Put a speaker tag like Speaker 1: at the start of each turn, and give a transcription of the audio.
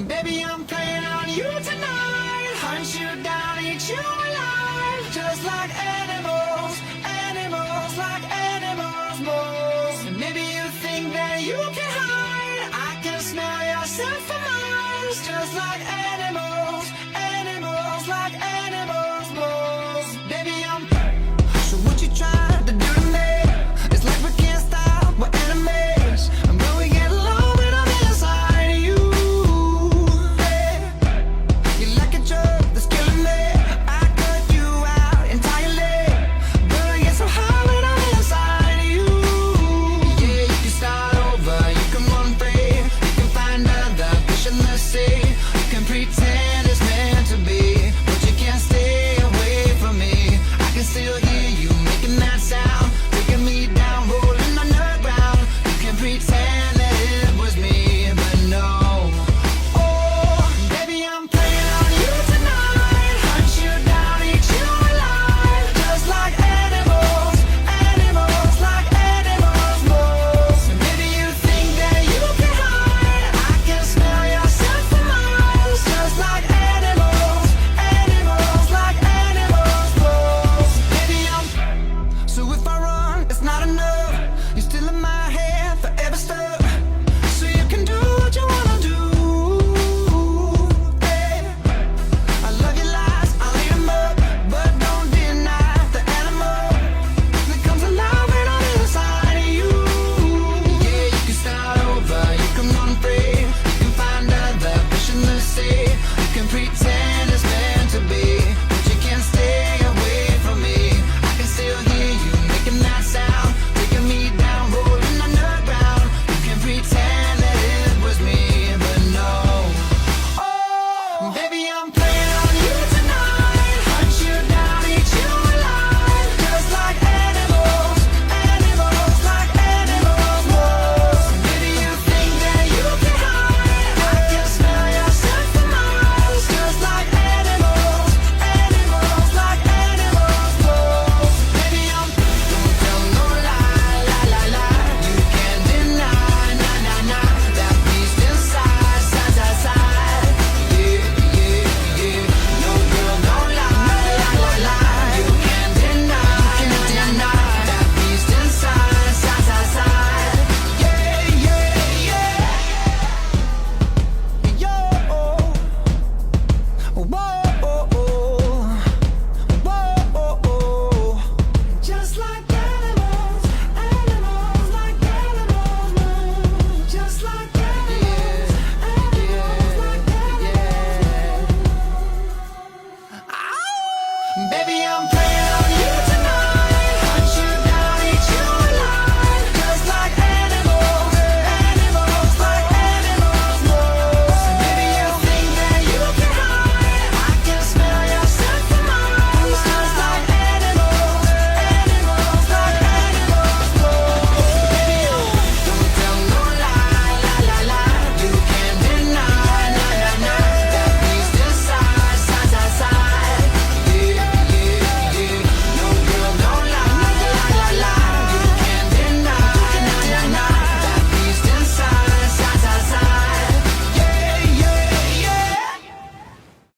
Speaker 1: Baby, I'm playing on you tonight. Hunt you down, eat you alive. Just like animals, animals, like animals, moles. And maybe you think that you can hide. I can smell your scent for miles. Just like animals, animals, like animals, moles. Baby, I'm. So what you trying to do to me? It's like we can't stop, we're enemies. And when we get along, when I'm inside of you, yeah. You're like a drug that's killing me. I cut you out entirely. But I get so high when I'm inside of you. Yeah, you can start over, you can run free. You can find other fish in the sea. You can pretend it's meant to be, but you can't stay away from me. I can still hear you making that sound, taking me down, rolling underground. You can pretend